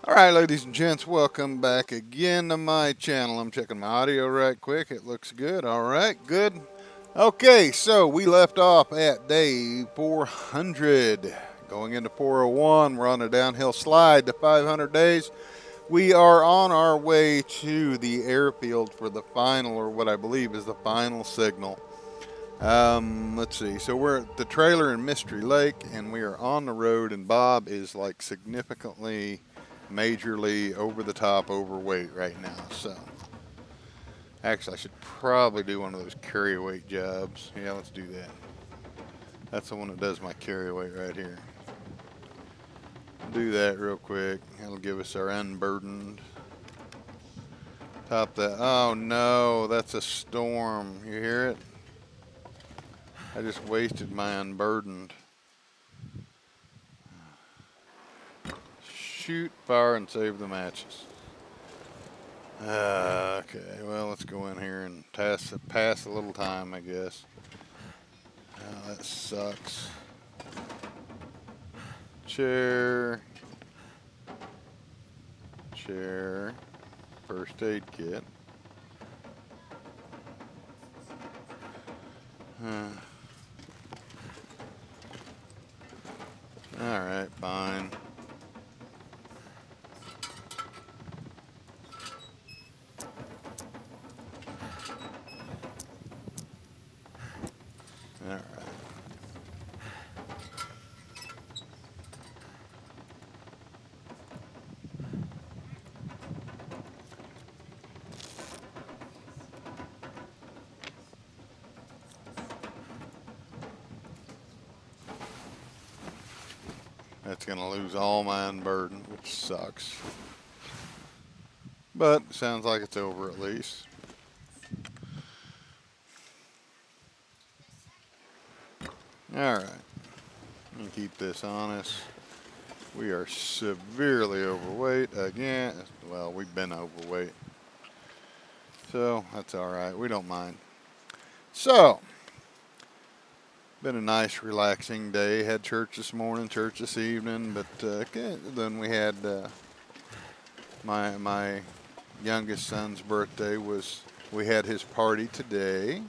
Alright, ladies and gents, welcome back again to my channel. I'm checking my audio right quick. It looks good. Alright, good. Okay, so we left off at day 400. Going into 401, we're on a downhill slide to 500 days. We are on our way to the airfield for the final, or what I believe is the final signal. Let's see. So we're at the trailer in Mystery Lake, and we are on the road, and Bob is like significantly, majorly over the top overweight right now. So actually, I should probably do one of those carry weight jobs. Yeah, let's do that. That's the one that does my carry weight right here. Do that real quick. That'll give us our unburdened. Top that. Oh no, that's a storm. You hear it? I just wasted my unburdened. Shoot, fire, and save the matches. Okay, well, let's go in here and pass a little time, I guess. That sucks. Chair. Chair. First aid kit. Alright, fine. Alright. That's going to lose all my unburden, which sucks. But sounds like it's over at least. Alright. Keep this on us. We are severely overweight again. Well, we've been overweight. So that's alright. We don't mind. So, been a nice relaxing day. Had church this morning, church this evening, but then we had my youngest son's birthday was, we had his party today,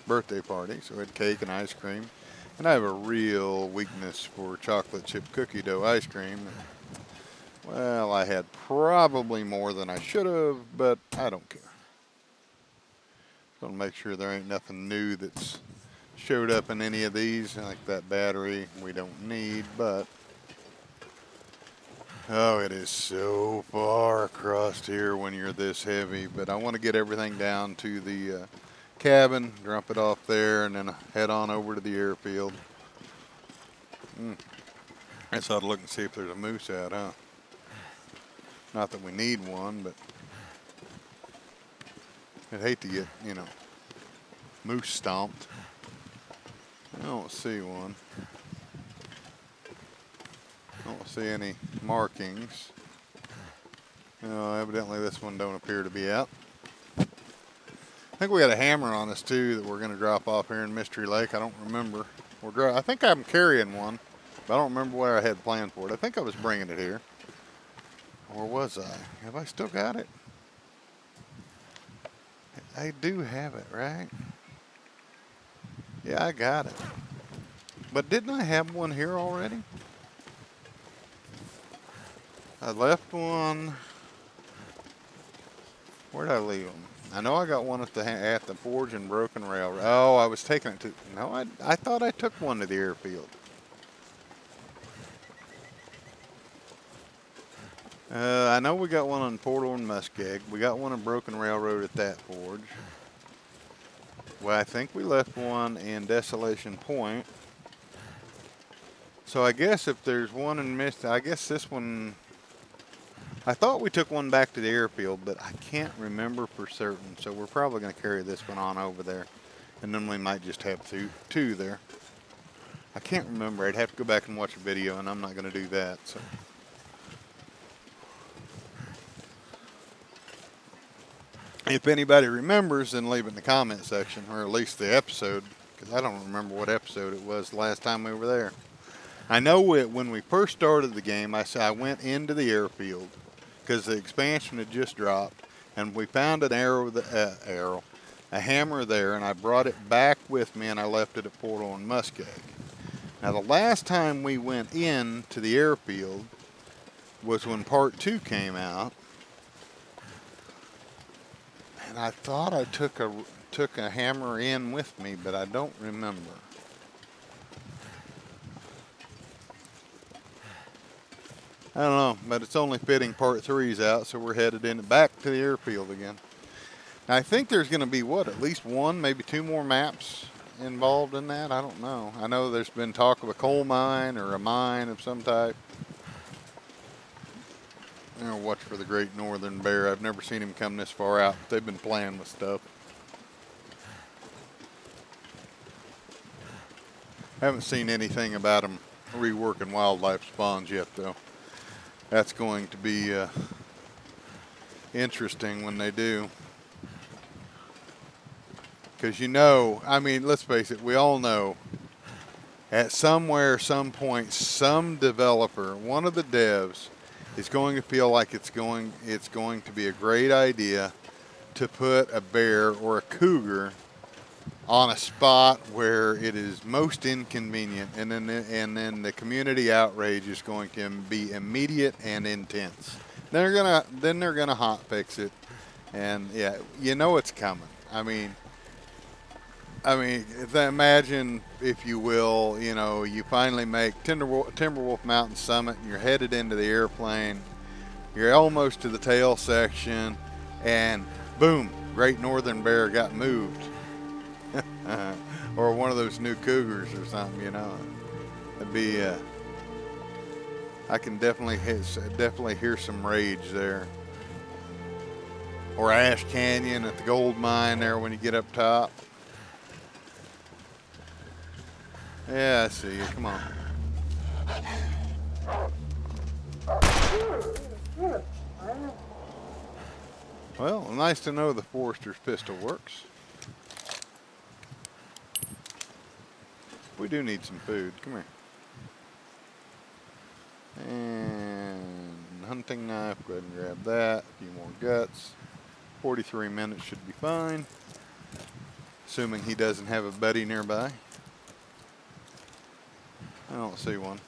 birthday party, so we had cake and ice cream. And I have a real weakness for chocolate chip cookie dough ice cream. Well, I had probably more than I should have, but I don't care. Gonna make sure there ain't nothing new that's showed up in any of these, like that battery we don't need, but oh, it is so far across here when you're this heavy. But I want to get everything down to the cabin, drop it off there, and then head on over to the airfield. I just ought to look and see if there's a moose out, huh? Not that we need one, but I'd hate to get, moose stomped. I don't see one. I don't see any markings. No, evidently this one don't appear to be out. I think we got a hammer on us too that we're going to drop off here in Mystery Lake. I don't remember. I think I'm carrying one, but I don't remember where I had planned for it. I think I was bringing it here. Or was I? Have I still got it? I do have it, right? Yeah, I got it. But didn't I have one here already? I left one. Where'd I leave them? I know I got one at the Forge and Broken Railroad. Oh, I was taking it to. No, I thought I took one to the airfield. I know we got one on Portal and Muskeg. We got one on Broken Railroad at that forge. Well, I think we left one in Desolation Point. So I guess if there's one in Mist, I guess this one. I thought we took one back to the airfield, but I can't remember for certain. So we're probably going to carry this one on over there. And then we might just have two there. I can't remember. I'd have to go back and watch a video, and I'm not going to do that. So. If anybody remembers, then leave it in the comment section, or at least the episode, because I don't remember what episode it was the last time we were there. I know when we first started the game, I went into the airfield, because the expansion had just dropped, and we found an a hammer there, and I brought it back with me, and I left it at Portal and Muskeg. Now, the last time we went in to the airfield was when Part 2 came out, and I thought I took a hammer in with me, but I don't remember. I don't know, but it's only fitting Part 3's out, so we're headed back to the airfield again. Now, I think there's going to be, at least one, maybe two more maps involved in that? I don't know. I know there's been talk of a coal mine or a mine of some type. Watch for the great northern bear. I've never seen him come this far out. They've been playing with stuff. Haven't seen anything about them reworking wildlife spawns yet, though. That's going to be interesting when they do. Because I mean, let's face it, we all know at some point, some developer, one of the devs, is going to feel like it's going to be a great idea to put a bear or a cougar on a spot where it is most inconvenient, and then the community outrage is going to be immediate and intense. Then they're gonna hot fix it, and yeah, it's coming. I mean, imagine, if you will, you finally make Timberwolf Mountain Summit, and you're headed into the airplane. You're almost to the tail section, and boom, Great Northern Bear got moved. Or one of those new cougars or something, It'd be, I can definitely hear some rage there. Or Ash Canyon at the gold mine there when you get up top. Yeah, I see you. Come on. Well, nice to know the Forester's pistol works. We do need some food. Come here. And hunting knife. Go ahead and grab that. A few more guts. 43 minutes should be fine. Assuming he doesn't have a buddy nearby. I don't see one.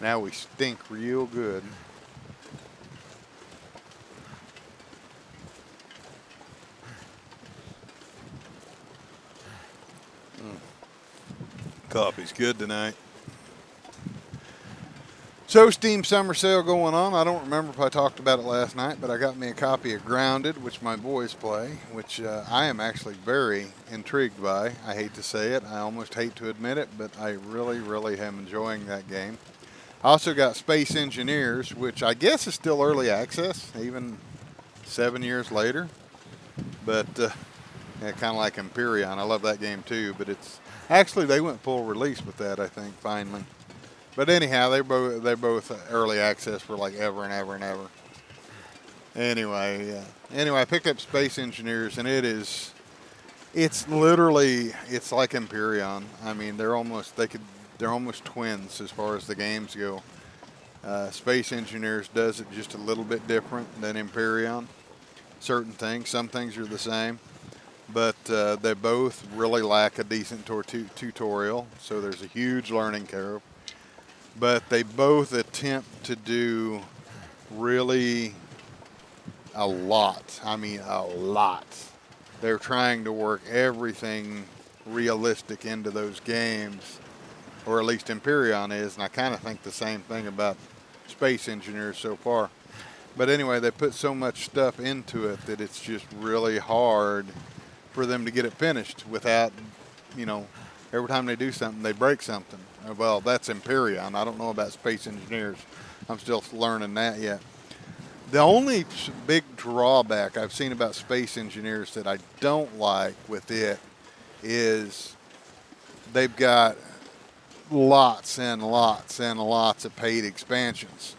Now we stink real good. Coffee's good tonight. So, Steam Summer Sale going on. I don't remember if I talked about it last night, but I got me a copy of Grounded, which my boys play, which I am actually very intrigued by. I hate to say it. I almost hate to admit it, but I really, really am enjoying that game. I also got Space Engineers, which I guess is still early access, even 7 years later. But yeah, kind of like Empyrean. I love that game too, but it's actually, they went full release with that, I think, finally. But anyhow, they're both early access for like ever and ever and ever. Anyway, I picked up Space Engineers, and it's like Empyrean. I mean, they're almost twins as far as the games go. Space Engineers does it just a little bit different than Empyrean. Certain things, some things are the same, but they both really lack a decent tutorial. So there's a huge learning curve. But they both attempt to do really a lot. I mean, a lot. They're trying to work everything realistic into those games, or at least Empyrean is, and I kind of think the same thing about Space Engineers so far. But anyway, they put so much stuff into it that it's just really hard for them to get it finished without, every time they do something, they break something. Well, that's Empyrean. I don't know about Space Engineers. I'm still learning that yet. The only big drawback I've seen about Space Engineers that I don't like with it is they've got lots and lots and lots of paid expansions.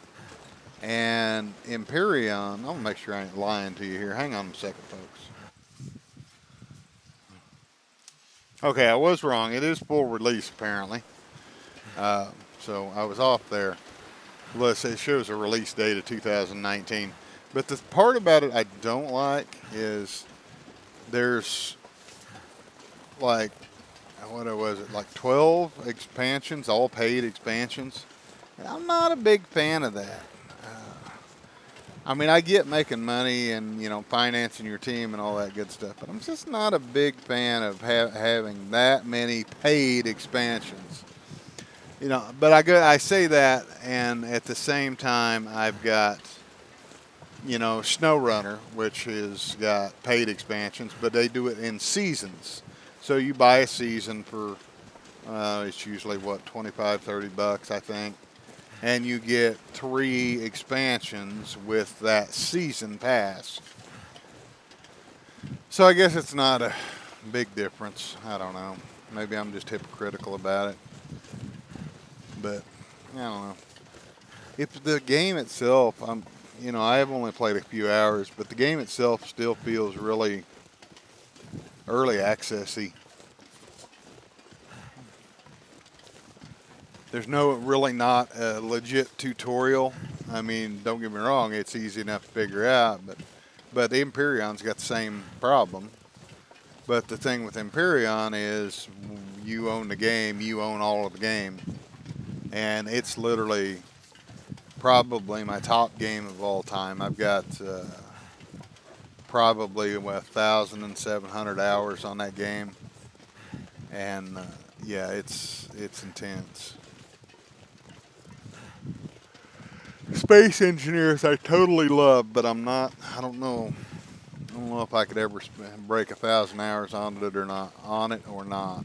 And Empyrean, I'm going to make sure I ain't lying to you here. Hang on a second, folks. Okay, I was wrong. It is full release, apparently. So I was off there. Unless it shows a release date of 2019. But the part about it I don't like is there's like, what was it, like 12 expansions, all paid expansions. And I'm not a big fan of that. I mean, I get making money and, financing your team and all that good stuff, but I'm just not a big fan of having that many paid expansions. But I say that, and at the same time, I've got, SnowRunner, which has got paid expansions, but they do it in seasons. So you buy a season for, it's usually what, 25, $30, I think. And you get 3 expansions with that season pass. So I guess it's not a big difference. I don't know. Maybe I'm just hypocritical about it. But I don't know. If the game itself, I have only played a few hours, but the game itself still feels really early accessy. There's really not a legit tutorial. I mean, don't get me wrong, it's easy enough to figure out, but the Emperion's got the same problem. But the thing with Empyrean is you own the game, you own all of the game. And it's literally probably my top game of all time. I've got probably 1,700 hours on that game. And yeah, it's intense. Space Engineers I totally love, but I don't know if I could ever break 1,000 hours on it or not.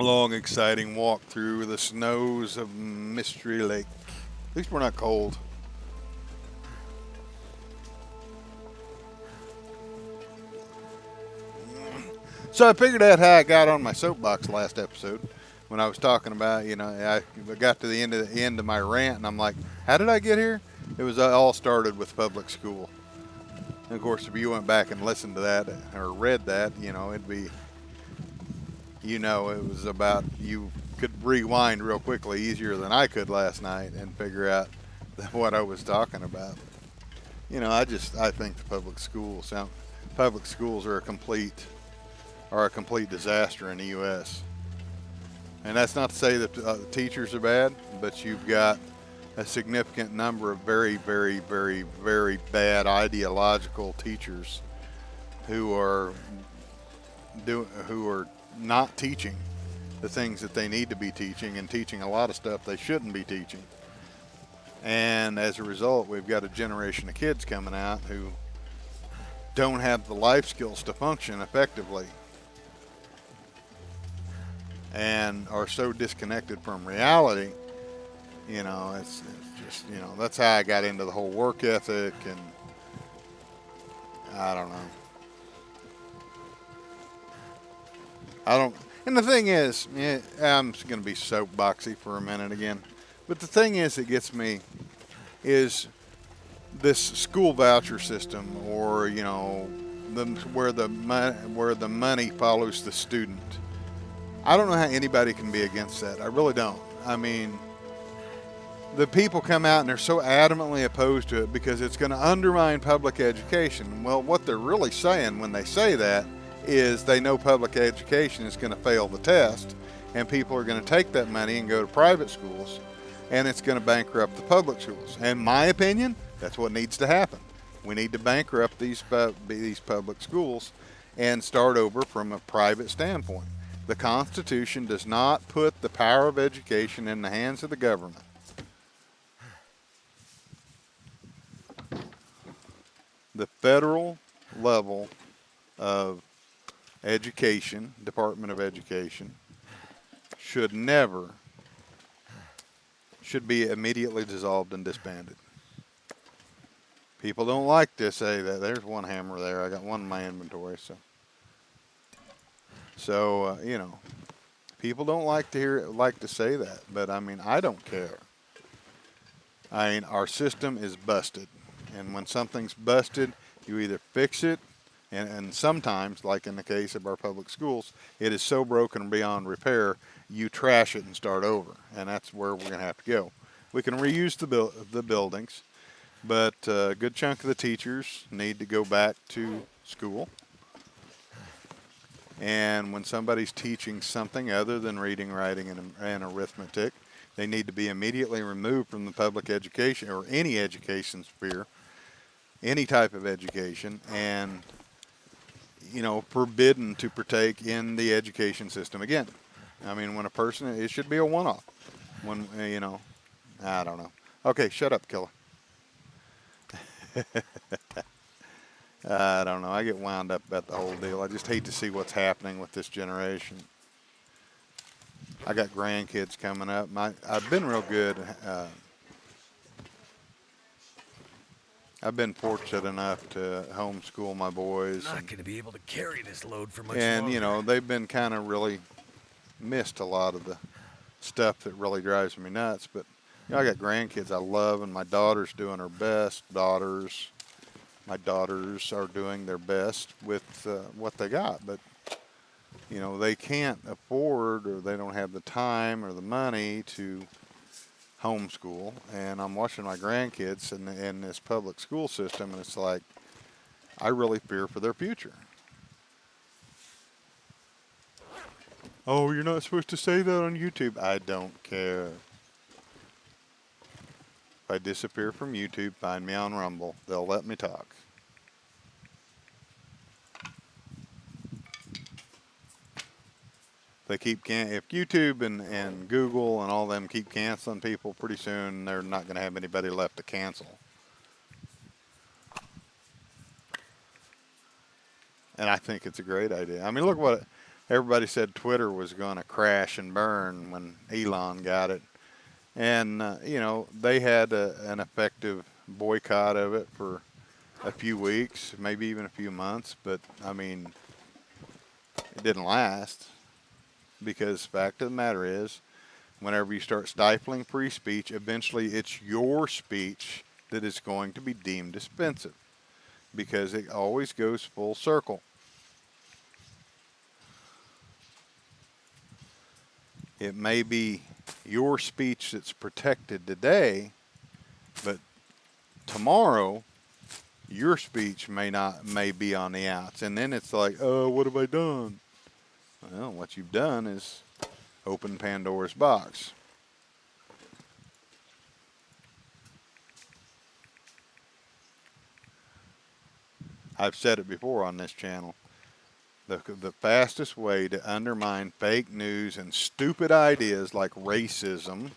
A long, exciting walk through the snows of Mystery Lake. At least we're not cold. So I figured out how I got on my soapbox last episode when I was talking about, I got to the end of my rant and I'm like, how did I get here? It was all started with public school. And of course, if you went back and listened to that or read that, it'd be, it was about, you could rewind real quickly, easier than I could last night, and figure out what I was talking about. I think the public schools are a complete disaster in the U.S. And that's not to say that the teachers are bad, but you've got a significant number of very, very, very, very bad ideological teachers who are not teaching the things that they need to be teaching, and teaching a lot of stuff they shouldn't be teaching. And as a result, we've got a generation of kids coming out who don't have the life skills to function effectively and are so disconnected from reality. It's just, that's how I got into the whole work ethic, and I don't know. And the thing is, I'm just going to be soapboxy for a minute again. But the thing is that gets me is this school voucher system, or where the money follows the student. I don't know how anybody can be against that. I really don't. I mean, the people come out and they're so adamantly opposed to it because it's going to undermine public education. Well, what they're really saying when they say that is they know public education is going to fail the test, and people are going to take that money and go to private schools, and it's going to bankrupt the public schools. In my opinion, that's what needs to happen. We need to bankrupt these public schools and start over from a private standpoint. The Constitution does not put the power of education in the hands of the government. The federal level of education, Department of Education, should be immediately dissolved and disbanded. People don't like to say that. There's one hammer there. I got one in my inventory, so people don't like to say that, but I mean, I don't care. I mean, our system is busted, and when something's busted, You either fix it, and sometimes, like in the case of our public schools, it is so broken beyond repair, you trash it and start over. And that's where we're going to have to go. We can reuse the buildings, but a good chunk of the teachers need to go back to school. And when somebody's teaching something other than reading, writing, and arithmetic, they need to be immediately removed from the public education or any education sphere, any type of education, and forbidden to partake in the education system again. I mean, when a person, it should be a one-off. When I don't know. Okay, shut up, killer. I don't know. I get wound up about the whole deal. I just hate to see what's happening with this generation. I got grandkids coming up. I've been real good. I've been fortunate enough to homeschool my boys. I'm not going to be able to carry this load for much longer. longer. They've been kind of really missed a lot of the stuff that really drives me nuts. But I got grandkids I love, and my daughter's doing her best. My daughters are doing their best with what they got, but they can't afford, or they don't have the time or the money to homeschool. And I'm watching my grandkids in this public school system, and it's like, I really fear for their future. Oh, you're not supposed to say that on YouTube. I don't care. If I disappear from YouTube, find me on Rumble. They'll let me talk. If YouTube and Google and all them keep canceling people, pretty soon they're not going to have anybody left to cancel. And I think it's a great idea. I mean, look what everybody said Twitter was going to crash and burn when Elon got it. And, they had an effective boycott of it for a few weeks, maybe even a few months. But, I mean, it didn't last. Because the fact of the matter is, whenever you start stifling free speech, eventually it's your speech that is going to be deemed offensive. Because it always goes full circle. It may be your speech that's protected today, but tomorrow your speech may be on the outs. And then it's like, oh, what have I done? Well, what you've done is open Pandora's box. I've said it before on this channel. The fastest way to undermine fake news and stupid ideas like racism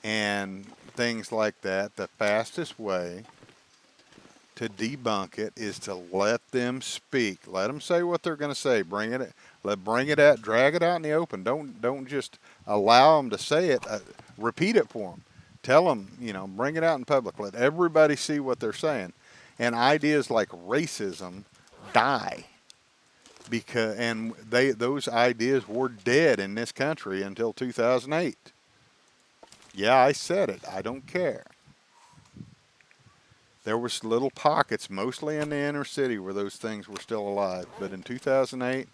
and things like that, the fastest way to debunk it is to let them speak. Let them say what they're going to say. Drag it out in the open. Don't just allow them to say it. Repeat it for them. Tell them, bring it out in public. Let everybody see what they're saying. And ideas like racism die those ideas were dead in this country until 2008. Yeah, I said it. I don't care. There was little pockets, mostly in the inner city, where those things were still alive. But in 2008,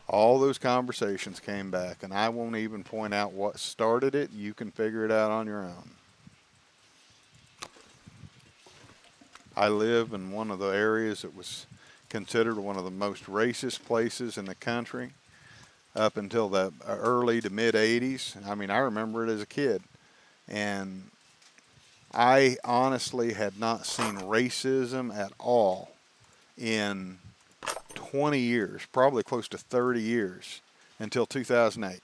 all those conversations came back, and I won't even point out what started it. You can figure it out on your own. I live in one of the areas that was considered one of the most racist places in the country up until the early to mid 80s. I mean, I remember it as a kid. And I honestly had not seen racism at all in 20 years, probably close to 30 years, until 2008.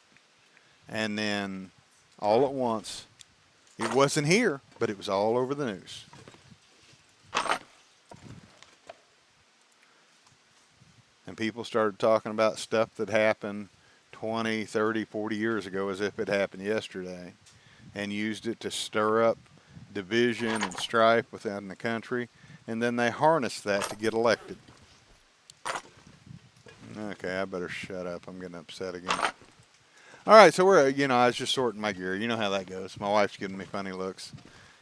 And then all at once, it wasn't here, but it was all over the news. And people started talking about stuff that happened 20, 30, 40 years ago as if it happened yesterday, and used it to stir up division and strife within the country, and then they harnessed that to get elected. Okay, I better shut up. I'm getting upset again. All right, so I was just sorting my gear. You know how that goes. My wife's giving me funny looks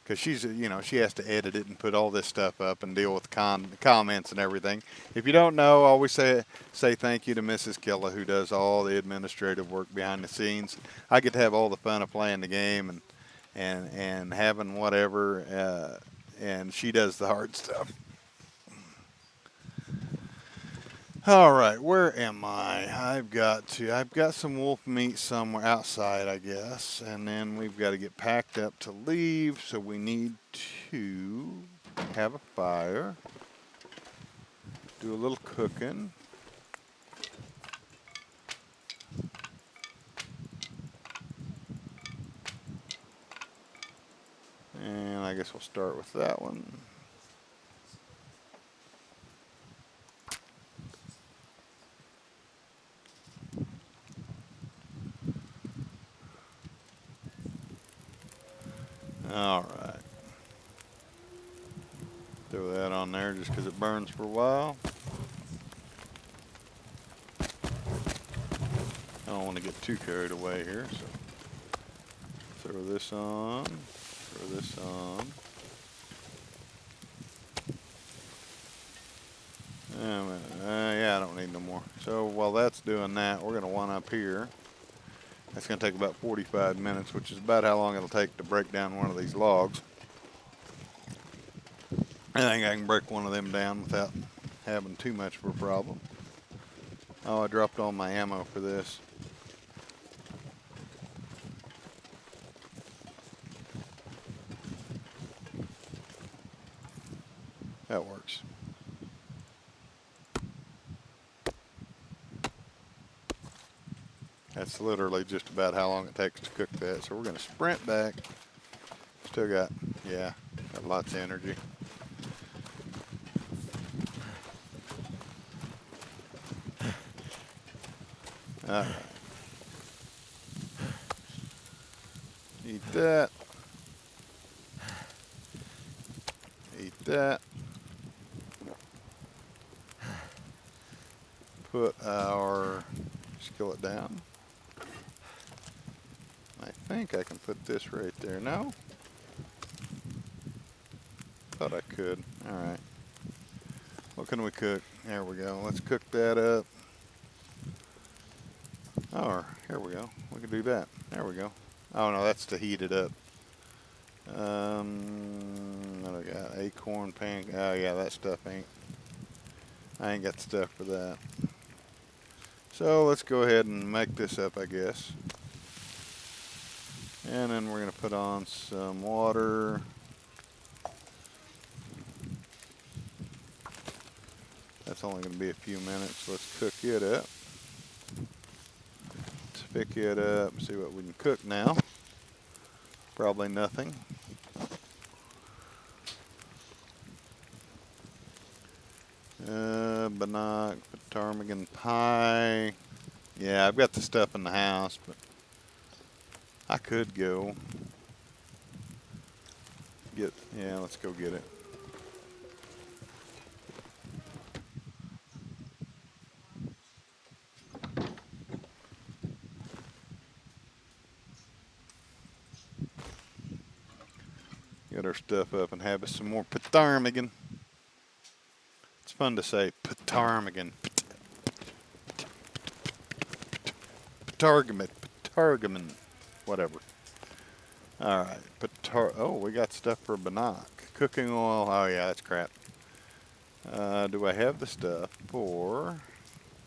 because she's, she has to edit it and put all this stuff up and deal with comments and everything. If you don't know, I always say thank you to Mrs. Killa, who does all the administrative work behind the scenes. I get to have all the fun of playing the game and having whatever, and she does the hard stuff. All right, where am I? I've got some wolf meat somewhere outside, I guess, and then we've got to get packed up to leave, so we need to have a fire, do a little cooking. And I guess we'll start with that one. All right. Throw that on there just because it burns for a while. I don't want to get too carried away here, so throw this on, throw this on. Yeah, I don't need no more. So while that's doing that, we're going to one up here. That's going to take about 45 minutes, which is about how long it'll take to break down one of these logs. I think I can break one of them down without having too much of a problem. Oh, I dropped all my ammo for this. That works. That's literally just about how long it takes to cook that. So we're going to sprint back. Still got lots of energy. All right. Eat that. Eat that. Put our skillet down. I think I can put this right there. No? Thought I could. All right. What can we cook? There we go. Let's cook that up. Oh, here we go. We can do that. There we go. Oh no, that's to heat it up. What do I got? Acorn pan. Oh yeah, that stuff ain't. I ain't got the stuff for that. So let's go ahead and make this up, I guess. And then we're gonna put on some water. That's only gonna be a few minutes. Let's cook it up. Let's pick it up and see what we can cook now. Probably nothing. Bannock, ptarmigan pie. Yeah, I've got the stuff in the house, but I could go get, let's go get it. Get our stuff up and have us some more ptarmigan. It's fun to say ptarmigan. Ptarmigan, whatever. All right, oh, we got stuff for bannock. Cooking oil, oh yeah, that's crap. Do I have the stuff for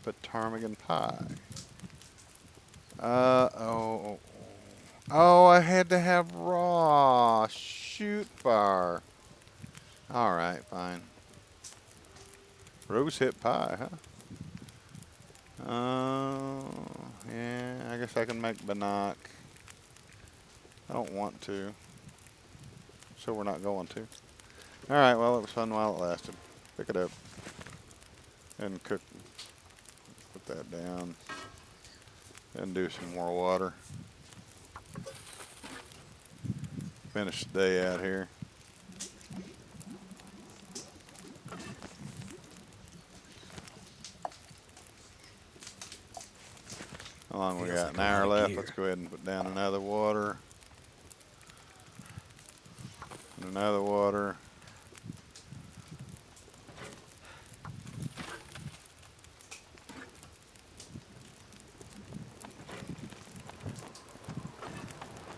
ptarmigan pie? Oh, I had to have raw. Shoot fire. All right, fine. Rosehip pie, huh? Yeah, I guess I can make bannock. I don't want to, so we're not going to. All right, well, it was fun while it lasted. Pick it up and cook. Put that down and do some more water. Finish the day out here. How long we got? An hour left. Let's go ahead and put down another water. Another water.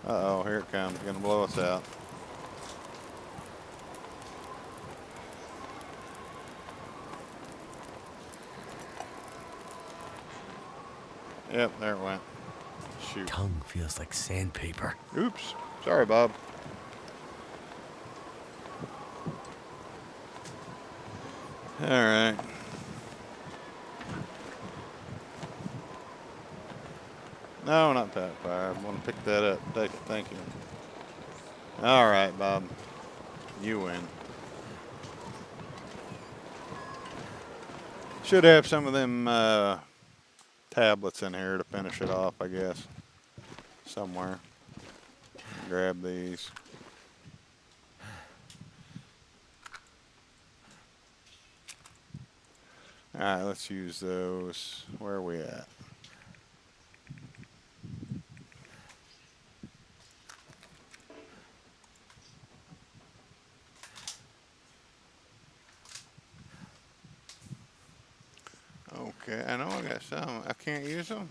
Uh-oh, here it comes. It's gonna blow us out. Yep, there it went. Shoot. Tongue feels like sandpaper. Oops. Sorry, Bob. All right. No, not that far. I want to pick that up. Thank you. All right, Bob. You win. Should have some of them tablets in here to finish it off, I guess. Somewhere. Grab these. All right, let's use those. Where are we at? Okay, I know I got some. I can't use them?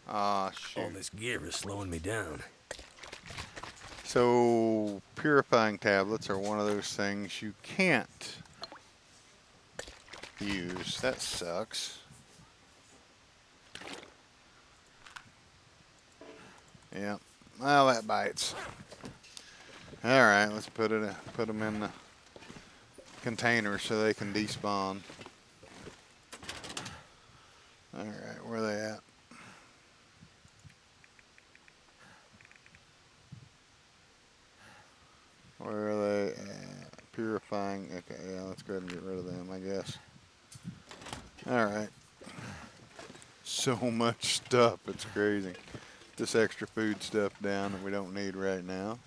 Ah, shoot. All this gear is slowing me down. So, purifying tablets are one of those things you can't use. That sucks. Yeah. Well, that bites. All right, let's put them in the container so they can despawn. All right, where are they at? Where are they at? Purifying. Okay, yeah, let's go ahead and get rid of them, I guess. All right. So much stuff. It's crazy. This extra food stuff down that we don't need right now.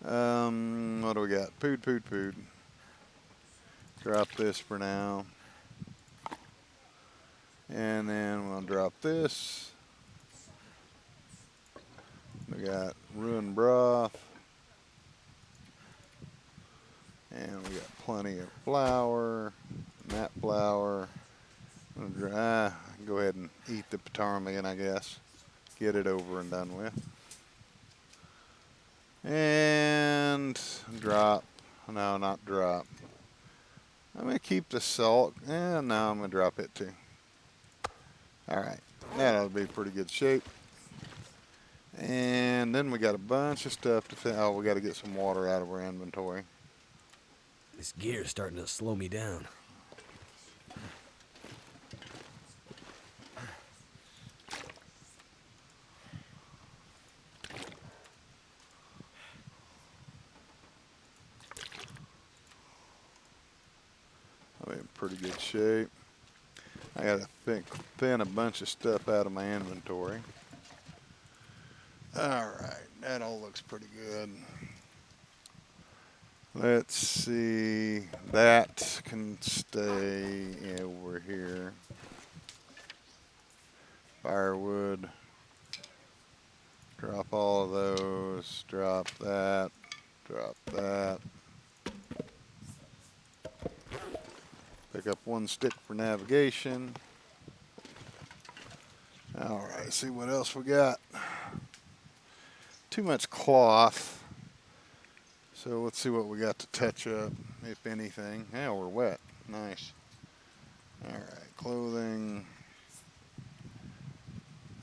What do we got? Food. Drop this for now. And then we'll drop this. We got ruined broth. And we got plenty of flour. That flour. Go ahead and eat the ptarmigan, I guess. Get it over and done with. And drop. No, not drop. I'm going to keep the salt. And now I'm going to drop it too. Alright. That'll be pretty good shape. And then we got a bunch of stuff to fill. Oh, we got to get some water out of our inventory. This gear is starting to slow me down. I'm in pretty good shape. I got to thin a bunch of stuff out of my inventory. Alright, that all looks pretty good. Let's see, that can stay over here. Firewood. Drop all of those. Drop that. Drop that. Pick up one stick for navigation. Alright, see what else we got. Too much cloth. So let's see what we got to touch up, if anything. Yeah, we're wet. Nice. Alright, clothing.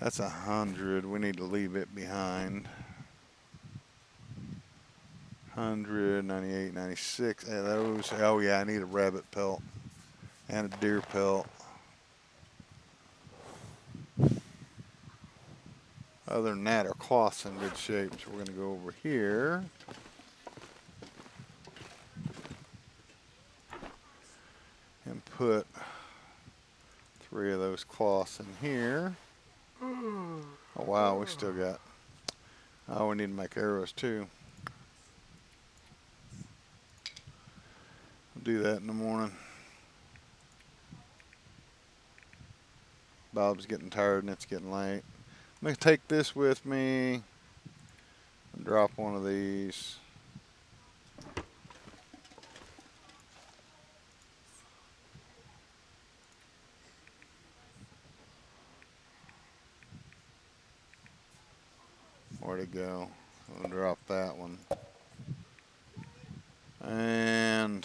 That's 100. We need to leave it behind. 100, 98, 96. Yeah, those. Oh yeah, I need a rabbit pelt and a deer pelt. Other than that, our cloth's in good shape. So we're going to go over here. And put 3 of those cloths in here. Oh wow, we still got. Oh, we need to make arrows too. I'll do that in the morning. Bob's getting tired and it's getting late. I'm going to take this with me and Drop one of these. Where'd it go? I'll drop that one. And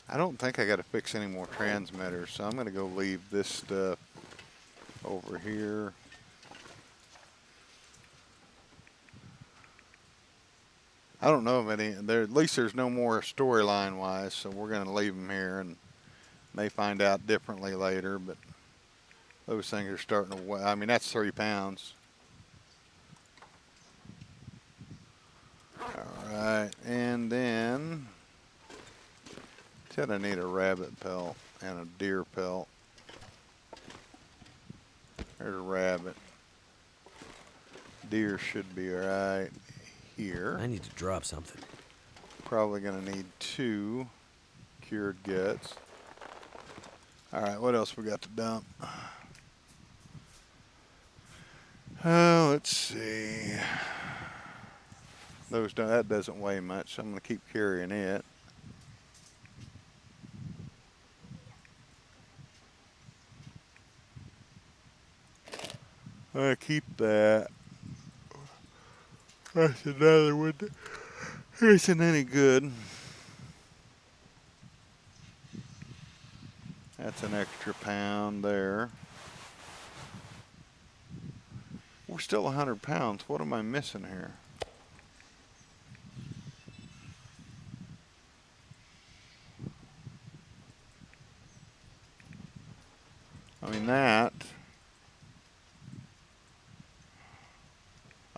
I don't think I got to fix any more transmitters, so I'm going to go leave this stuff over here. I don't know of any. There, at least there's no more storyline wise, so we're going to leave them here and may find out differently later. But those things are starting to weigh. I mean, that's 3 pounds. All right, and then said I need a rabbit pelt and a deer pelt. There's a rabbit. Deer should be right here. I need to drop something. Probably going to need 2 cured guts. All right, what else we got to dump? Let's see. That doesn't weigh much, so I'm going to keep carrying it. I keep that. That's another one that isn't any good. That's an extra pound there. We're still 100 pounds. What am I missing here? I mean that.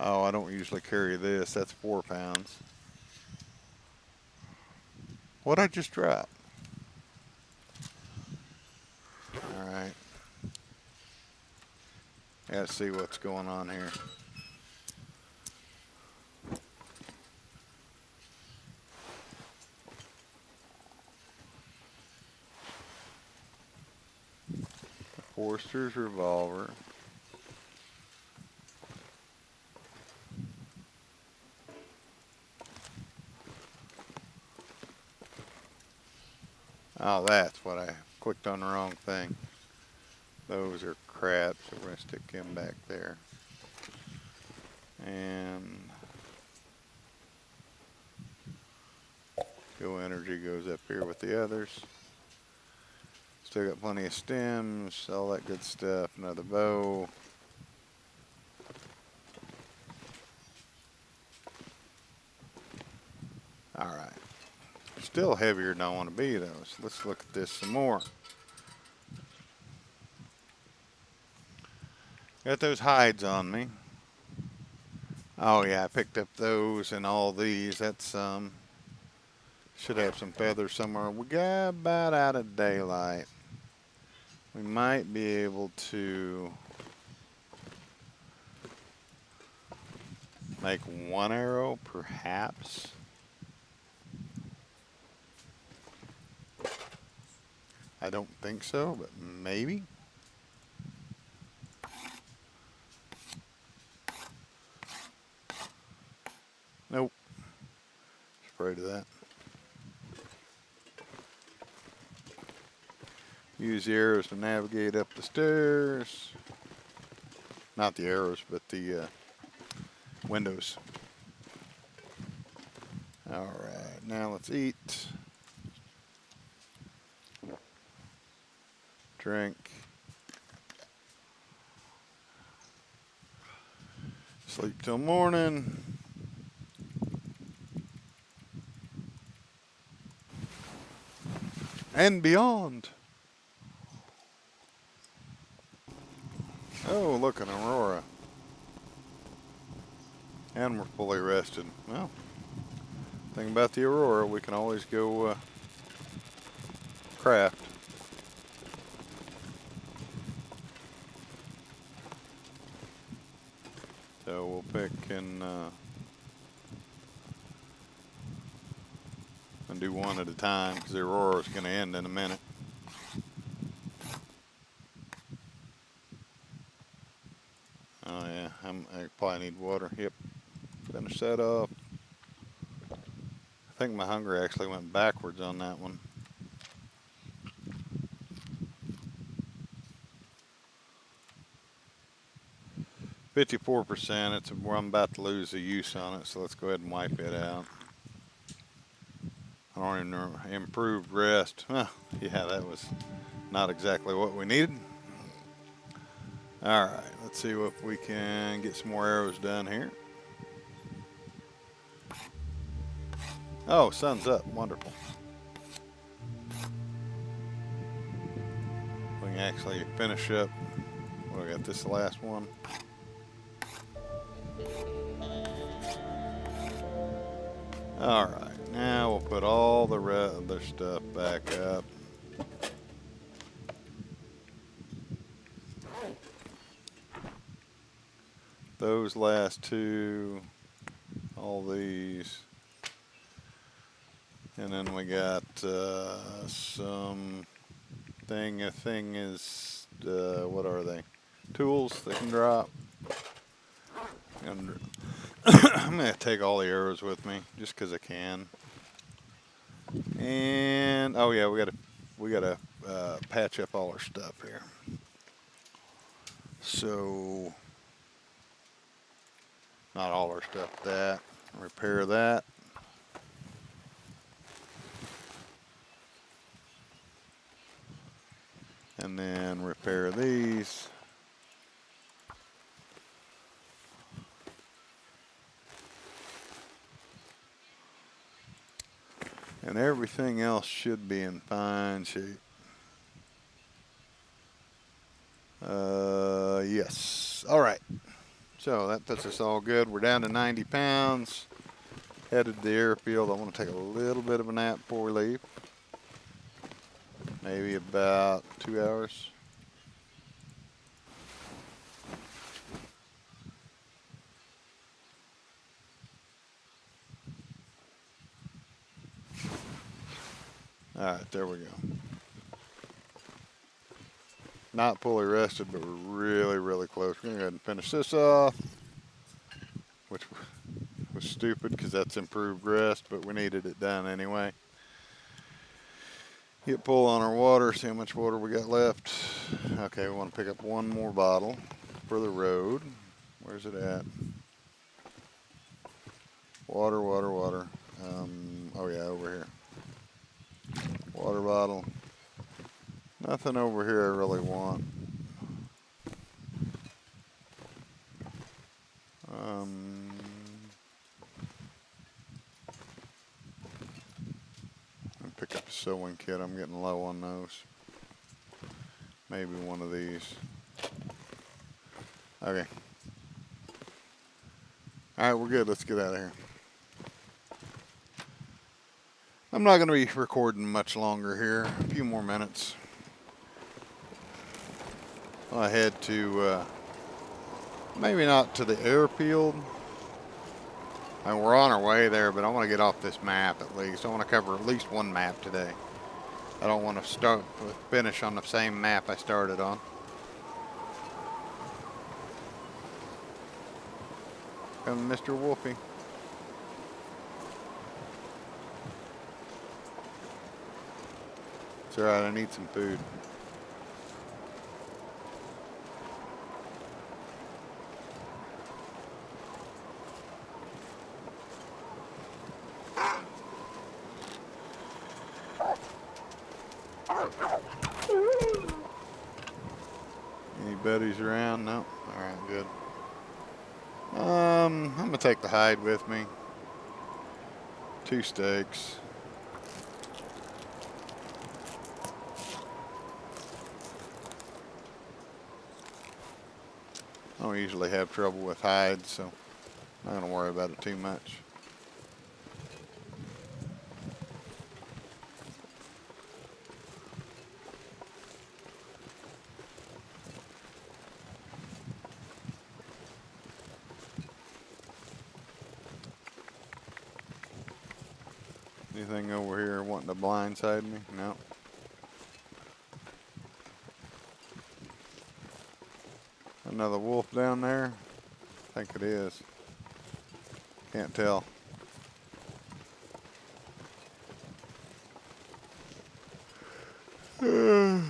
Oh, I don't usually carry this. That's 4 pounds. What'd I just drop? All right. Gotta see what's going on here. Forster's revolver. Oh, that's what I clicked on the wrong thing. Those are crap, so we're going to stick them back there. And Go Energy goes up here with the others. Still got plenty of stems, all that good stuff. Another bow. All right. Still heavier than I want to be, though. So let's look at this some more. Got those hides on me. Oh, yeah, I picked up those and all these. That's should have some feathers somewhere. We got about out of daylight. We might be able to make 1 arrow, perhaps. I don't think so, but maybe. Nope. Afraid of that. Use the arrows to navigate up the stairs. Not the arrows, but the windows. All right, now let's eat. Drink. Sleep till morning. And beyond. Oh, look, an aurora. And we're fully rested. Well, thing about the aurora, we can always go craft. So we'll pick and do one at a time because the aurora is going to end in a minute. Oh yeah. need water. Yep. Finish that off. I think my hunger actually went backwards on that one. %54%. It's where I'm about to lose the use on it, so let's go ahead and wipe it out. I don't even remember. Improved rest. Huh, yeah, that was not exactly what we needed. All right, let's see if we can get some more arrows done here. Oh, sun's up. Wonderful. We can actually finish up. Well, we got this last one. All right, now we'll put all the other stuff back up. Those last two, all these. And then we got some thing is, what are they? Tools that can drop. And I'm going to take all the arrows with me just because I can. And, oh yeah, we gotta patch up all our stuff here. So, not all our stuff, that. Repair that. And then repair these. And everything else should be in fine shape. Yes. All right. So that puts us all good. We're down to 90 pounds. Headed to the airfield. I want to take a little bit of a nap before we leave. Maybe about 2 hours. All right, there we go. Not fully rested, but we're really, really close. We're going to go ahead and finish this off, which was stupid because that's improved rest, but we needed it done anyway. Hit pull on our water, see how much water we got left. Okay, we want to pick up one more bottle for the road. Where's it at? Water, water, water. Oh yeah, over here. Water bottle. Nothing over here I really want. Pick up a sewing kit. I'm getting low on those. Maybe one of these. Okay. Alright, we're good. Let's get out of here. I'm not going to be recording much longer here. A few more minutes. I head to, maybe not to the airfield. And we're on our way there, but I want to get off this map at least. I want to cover at least one map today. I don't want to finish on the same map I started on. Come Mr. Wolfie. It's alright, I need some food. Any buddies around? No? Alright, good. I'm gonna take the hide with me. 2 steaks. I don't usually have trouble with hides, so I'm not gonna worry about it too much. Anything over here wanting to blindside me? No. Another wolf down there. I think it is. Can't tell. I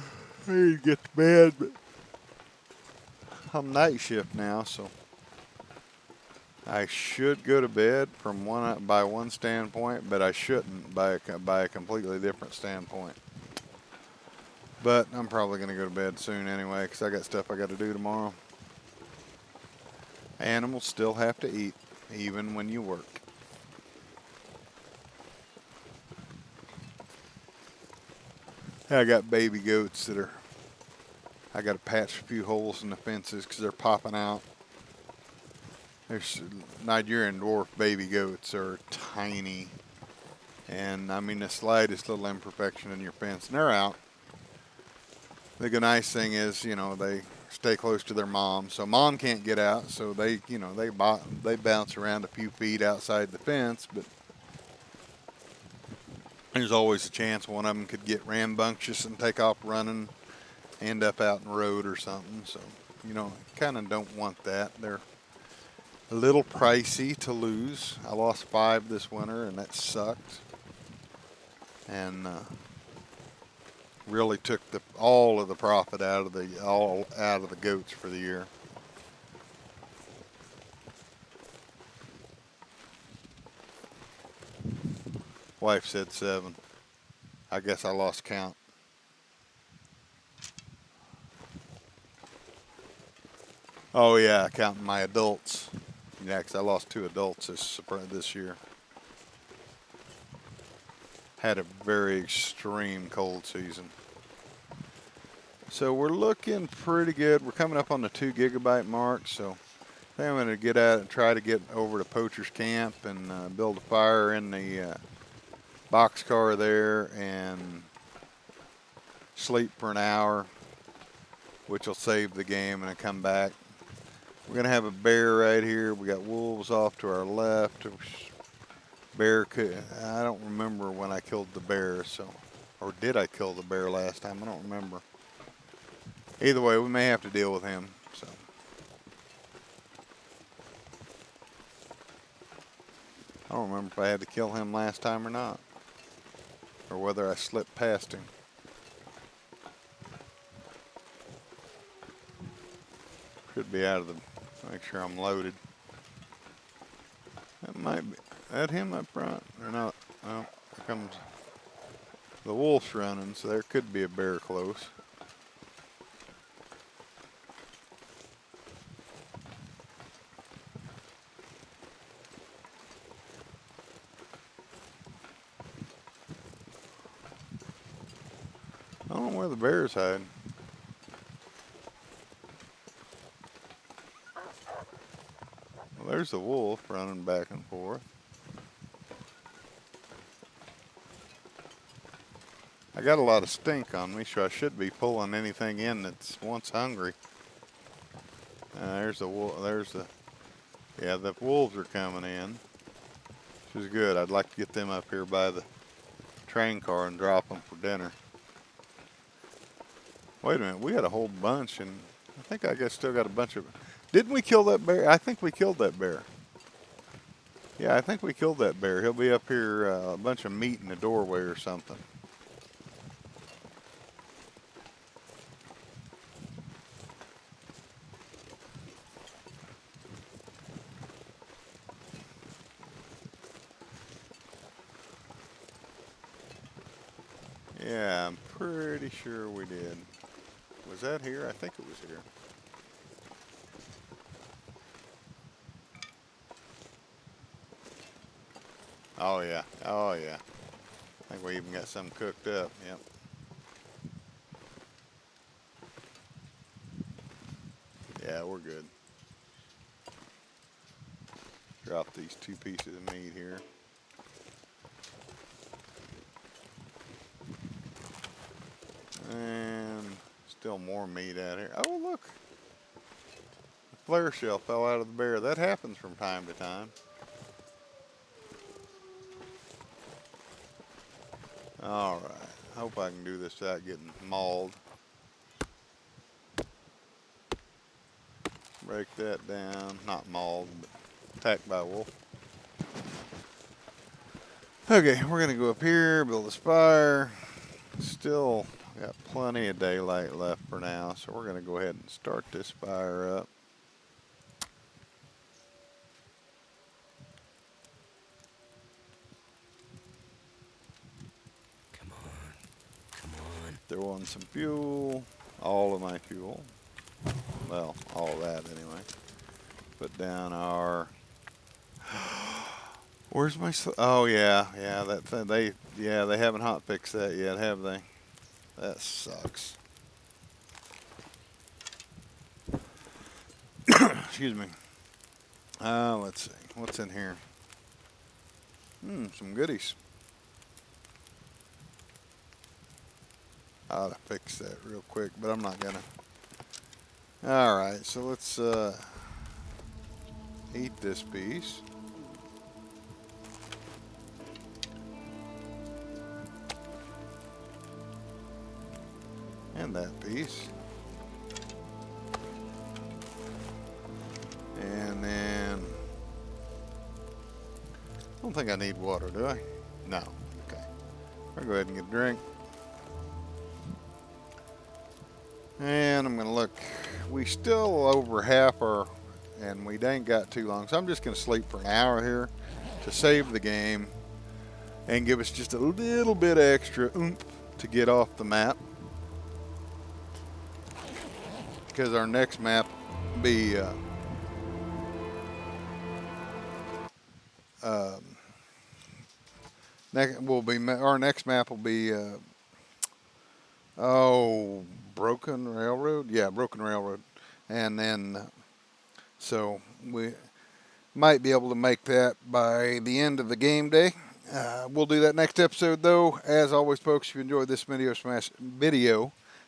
need to get to bed, but I'm night shift now, so I should go to bed from by one standpoint, but I shouldn't by a completely different standpoint. But I'm probably going to go to bed soon anyway, because I got stuff I got to do tomorrow. Animals still have to eat, even when you work. I got baby goats I got to patch a few holes in the fences because they're popping out. There's Nigerian dwarf baby goats are tiny. And I mean, the slightest little imperfection in your fence, and they're out. The nice thing is, they stay close to their mom, so mom can't get out. So they bounce around a few feet outside the fence, but there's always a chance one of them could get rambunctious and take off running, end up out in the road or something. So, kind of don't want that. They're a little pricey to lose. I lost 5 this winter, and that sucked. And really took all of the profit out of the goats for the year. Wife said 7. I guess I lost count. Oh yeah, counting my adults. Yeah, 'cause I lost 2 adults this year. Had a very extreme cold season. So we're looking pretty good. We're coming up on the 2 gigabyte mark, so I think I'm going to get out and try to get over to Poacher's Camp and build a fire in the boxcar there and sleep for an hour, which will save the game, and then come back. We're going to have a bear right here. We got wolves off to our left. Bear I don't remember when I killed the bear, or did I kill the bear last time? I don't remember. Either way, we may have to deal with him. So I don't remember if I had to kill him last time or not, or whether I slipped past him. Should be out of the. Make sure I'm loaded. That might be. That him up front or not? Well, here comes the wolf's running, so there could be a bear close. I don't know where the bear's hiding. Well, there's the wolf running back and forth. I got a lot of stink on me, so I should be pulling anything in that's once hungry. There's the wolf. Yeah, the wolves are coming in, which is good. I'd like to get them up here by the train car and drop them for dinner. Wait a minute, we had a whole bunch, and I think I still got a bunch of. Didn't we kill that bear? I think we killed that bear. Yeah, I think we killed that bear. He'll be up here, a bunch of meat in the doorway or something. Yeah, I'm pretty sure we did. Was that here? I think it was here. Oh yeah, oh yeah. I think we even got some cooked up, yep. Yeah, we're good. Drop these 2 pieces of meat here. And still more meat out here. Oh, look. The flare shell fell out of the bear. That happens from time to time. All right. Hope I can do this without getting mauled. break that down. Not mauled, but attacked by a wolf. Okay, we're gonna go up here, build a spire. Still got plenty of daylight left for now, so we're gonna go ahead and start this fire up. Come on. Come on. Throw on some fuel, all of my fuel. Well, all of that anyway. Put down our. Where's my? Oh yeah, that thing, they haven't hot fixed that yet, have they? That sucks. Excuse me. Let's see. What's in here? Some goodies. I ought to fix that real quick, but I'm not gonna. Alright, so let's eat this piece. And that piece. And then I don't think I need water, do I? No. Okay. I'll go ahead and get a drink. And I'm gonna look. We still over half our, and we ain't got too long, so I'm just gonna sleep for an hour here to save the game and give us just a little bit extra oomph to get off the map, because our next map will be our next map will be Broken Railroad. Yeah, Broken Railroad, and then so we might be able to make that by the end of the game day. We'll do that next episode, though. As always, folks, if you enjoyed this video,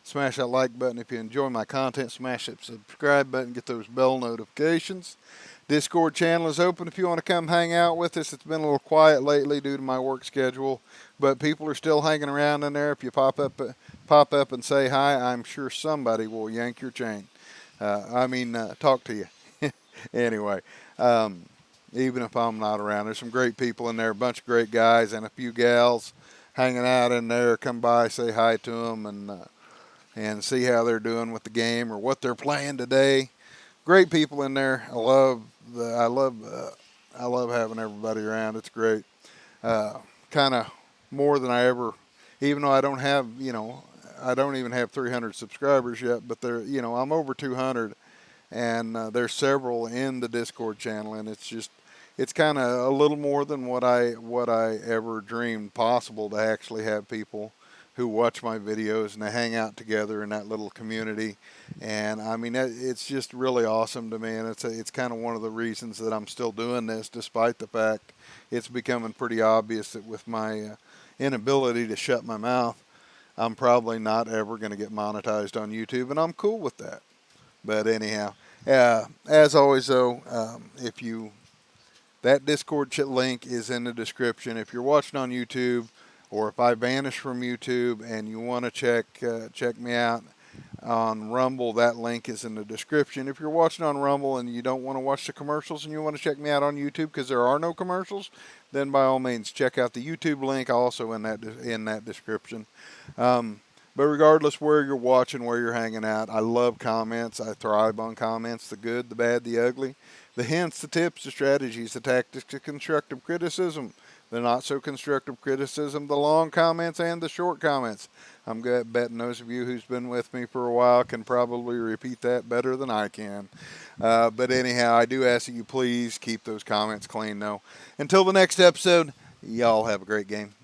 smash that like button. If you enjoy my content, smash that subscribe button. Get those bell notifications. Discord channel is open if you want to come hang out with us. It's been a little quiet lately due to my work schedule, but people are still hanging around in there. If you pop up and say hi, I'm sure somebody will yank your chain. Talk to you. Anyway, even if I'm not around, there's some great people in there, a bunch of great guys and a few gals hanging out in there. Come by, say hi to them, and see how they're doing with the game or what they're playing today. Great people in there. I love having everybody around. It's great. Kind of more than I ever, even though I don't have, I don't even have 300 subscribers yet, but I'm over 200, and there's several in the Discord channel, and it's kind of a little more than what I ever dreamed possible, to actually have people who watch my videos and they hang out together in that little community. And I mean, it's just really awesome to me, and it's kind of one of the reasons that I'm still doing this, despite the fact it's becoming pretty obvious that with my inability to shut my mouth, I'm probably not ever going to get monetized on YouTube, and I'm cool with that. But anyhow, as always, though, that Discord link is in the description. If you're watching on YouTube, or if I vanish from YouTube and you want to check me out on Rumble, that link is in the description. If you're watching on Rumble and you don't want to watch the commercials and you want to check me out on YouTube because there are no commercials, then by all means check out the YouTube link also in that description. But regardless where you're watching, where you're hanging out, I love comments. I thrive on comments, the good, the bad, the ugly, the hints, the tips, the strategies, the tactics, the constructive criticism, the not so constructive criticism, the long comments, and the short comments. I'm betting those of you who's been with me for a while can probably repeat that better than I can. But anyhow, I do ask that you please keep those comments clean, though. Until the next episode, y'all have a great game.